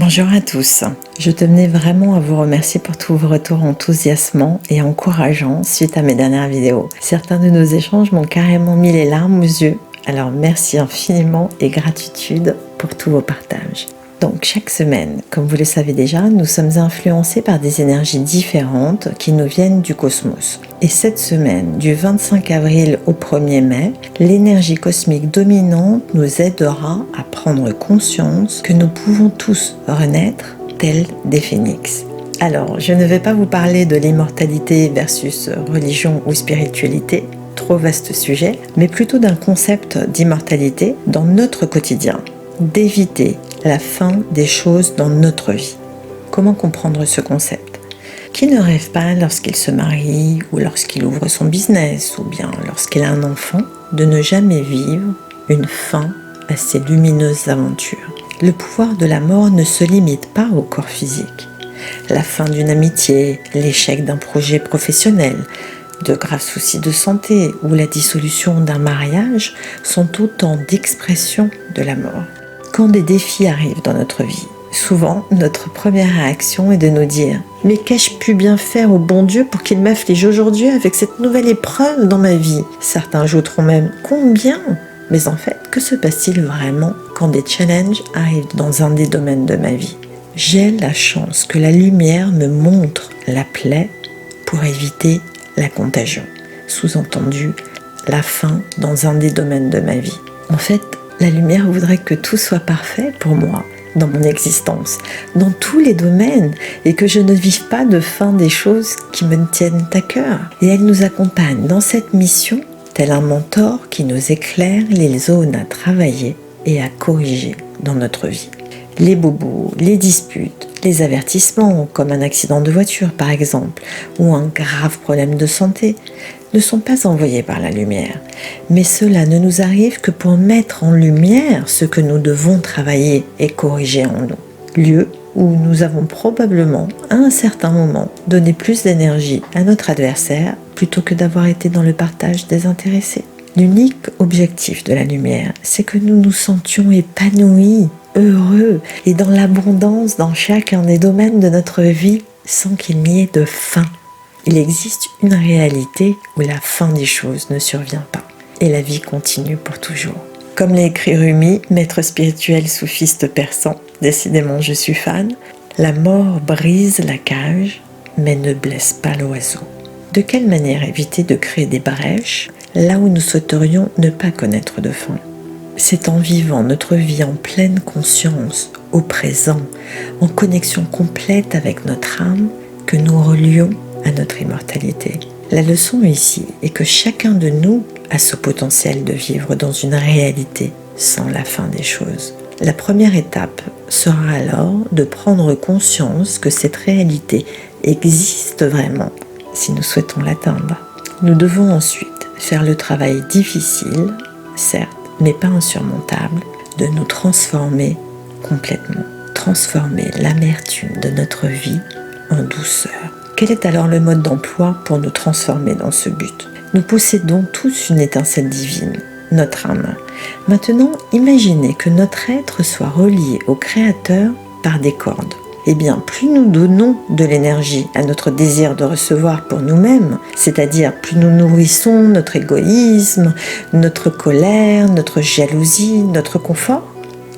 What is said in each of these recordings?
Bonjour à tous, je tenais vraiment à vous remercier pour tous vos retours enthousiasmants et encourageants suite à mes dernières vidéos. Certains de nos échanges m'ont carrément mis les larmes aux yeux, alors merci infiniment et gratitude pour tous vos partages. Donc chaque semaine, comme vous le savez déjà, nous sommes influencés par des énergies différentes qui nous viennent du cosmos. Et cette semaine, du 25 avril au 1er mai, l'énergie cosmique dominante nous aidera à prendre conscience que nous pouvons tous renaître tels des phénix. Alors, je ne vais pas vous parler de l'immortalité versus religion ou spiritualité, trop vaste sujet, mais plutôt d'un concept d'immortalité dans notre quotidien, d'éviter la fin des choses dans notre vie. Comment comprendre ce concept ? Qui ne rêve pas lorsqu'il se marie ou lorsqu'il ouvre son business ou bien lorsqu'il a un enfant de ne jamais vivre une fin à ses lumineuses aventures ? Le pouvoir de la mort ne se limite pas au corps physique. La fin d'une amitié, l'échec d'un projet professionnel, de graves soucis de santé ou la dissolution d'un mariage sont autant d'expressions de la mort. Quand des défis arrivent dans notre vie, souvent notre première réaction est de nous dire « Mais qu'ai-je pu bien faire au bon Dieu pour qu'il m'afflige aujourd'hui avec cette nouvelle épreuve dans ma vie ?» Certains ajouteront même « Combien ?» Mais en fait, que se passe-t-il vraiment quand des challenges arrivent dans un des domaines de ma vie ? J'ai la chance que la lumière me montre la plaie pour éviter la contagion. Sous-entendu, la fin dans un des domaines de ma vie. En fait, la lumière voudrait que tout soit parfait pour moi, dans mon existence, dans tous les domaines, et que je ne vive pas de fin des choses qui me tiennent à cœur. Et elle nous accompagne dans cette mission, tel un mentor qui nous éclaire les zones à travailler et à corriger dans notre vie. Les bobos, les disputes, les avertissements, comme un accident de voiture par exemple, ou un grave problème de santé, ne sont pas envoyés par la lumière. Mais cela ne nous arrive que pour mettre en lumière ce que nous devons travailler et corriger en nous. Lieu où nous avons probablement, à un certain moment, donné plus d'énergie à notre adversaire plutôt que d'avoir été dans le partage désintéressé. L'unique objectif de la lumière, c'est que nous nous sentions épanouis, heureux et dans l'abondance dans chacun des domaines de notre vie sans qu'il n'y ait de fin. Il existe une réalité où la fin des choses ne survient pas et la vie continue pour toujours. Comme l'a écrit Rumi, maître spirituel soufiste persan, décidément je suis fan, la mort brise la cage mais ne blesse pas l'oiseau. De quelle manière éviter de créer des brèches là où nous souhaiterions ne pas connaître de fin ? C'est en vivant notre vie en pleine conscience, au présent, en connexion complète avec notre âme, que nous relions à notre immortalité. La leçon ici est que chacun de nous a ce potentiel de vivre dans une réalité sans la fin des choses. La première étape sera alors de prendre conscience que cette réalité existe vraiment si nous souhaitons l'atteindre. Nous devons ensuite faire le travail difficile, certes, mais pas insurmontable, de nous transformer complètement. Transformer l'amertume de notre vie en douceur. Quel est alors le mode d'emploi pour nous transformer dans ce but ? Nous possédons tous une étincelle divine, notre âme. Maintenant, imaginez que notre être soit relié au Créateur par des cordes. Eh bien, plus nous donnons de l'énergie à notre désir de recevoir pour nous-mêmes, c'est-à-dire plus nous nourrissons notre égoïsme, notre colère, notre jalousie, notre confort.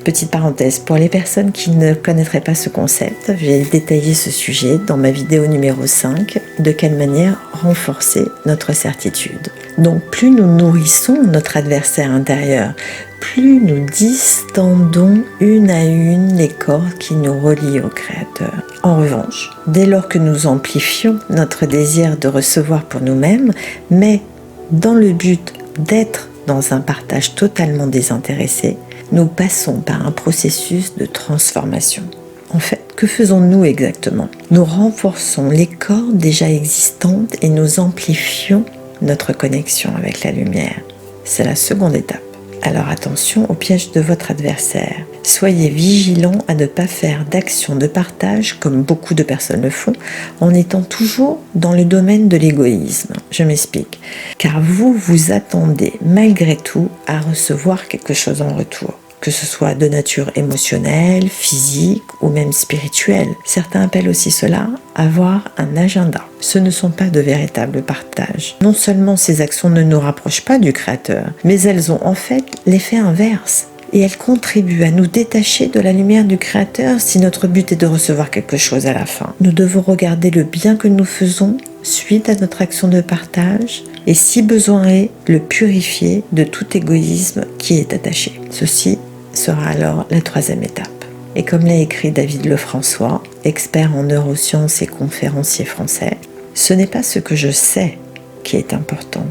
Petite parenthèse, pour les personnes qui ne connaîtraient pas ce concept, j'ai détaillé ce sujet dans ma vidéo numéro 5, de quelle manière renforcer notre certitude. Donc plus nous nourrissons notre adversaire intérieur, plus nous distendons une à une les cordes qui nous relient au Créateur. En revanche, dès lors que nous amplifions notre désir de recevoir pour nous-mêmes, mais dans le but d'être dans un partage totalement désintéressé, nous passons par un processus de transformation. En fait, que faisons-nous exactement ? Nous renforçons les cordes déjà existantes et nous amplifions notre connexion avec la lumière. C'est la seconde étape. Alors attention au piège de votre adversaire. Soyez vigilants à ne pas faire d'action de partage comme beaucoup de personnes le font en étant toujours dans le domaine de l'égoïsme. Je m'explique. Car vous attendez malgré tout à recevoir quelque chose en retour. que ce soit de nature émotionnelle, physique ou même spirituelle. Certains appellent aussi cela avoir un agenda. Ce ne sont pas de véritables partages. Non seulement ces actions ne nous rapprochent pas du Créateur, mais elles ont en fait l'effet inverse. Et elles contribuent à nous détacher de la lumière du Créateur si notre but est de recevoir quelque chose à la fin. Nous devons regarder le bien que nous faisons suite à notre action de partage et si besoin est, le purifier de tout égoïsme qui est attaché. Ceci sera alors la troisième étape. Et comme l'a écrit David Lefrançois, expert en neurosciences et conférencier français, ce n'est pas ce que je sais qui est important,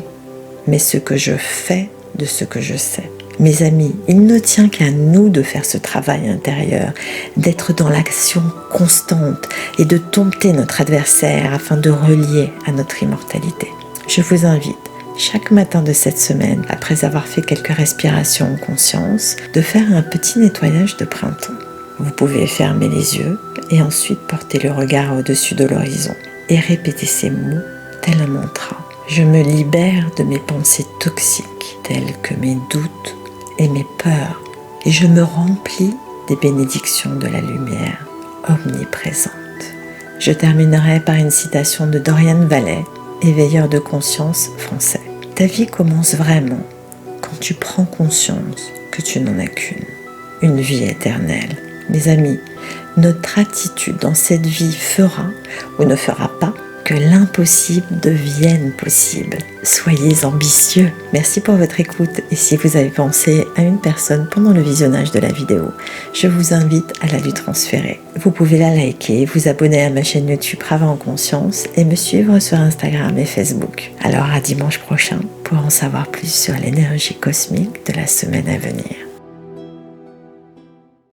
mais ce que je fais de ce que je sais. Mes amis, il ne tient qu'à nous de faire ce travail intérieur, d'être dans l'action constante et de dompter notre adversaire afin de relier à notre immortalité. Je vous invite, chaque matin de cette semaine, après avoir fait quelques respirations en conscience, de faire un petit nettoyage de printemps. Vous pouvez fermer les yeux et ensuite porter le regard au-dessus de l'horizon et répéter ces mots tel un mantra. Je me libère de mes pensées toxiques telles que mes doutes et mes peurs, et je me remplis des bénédictions de la lumière omniprésente. Je terminerai par une citation de Dorian Vallet, éveilleur de conscience français. Ta vie commence vraiment quand tu prends conscience que tu n'en as qu'une, une vie éternelle. Mes amis, notre attitude dans cette vie fera ou ne fera pas que l'impossible devienne possible. Soyez ambitieux. Merci pour votre écoute et si vous avez pensé à une personne pendant le visionnage de la vidéo, je vous invite à la lui transférer. Vous pouvez la liker, vous abonner à ma chaîne YouTube Rava en Conscience et me suivre sur Instagram et Facebook. Alors à dimanche prochain pour en savoir plus sur l'énergie cosmique de la semaine à venir.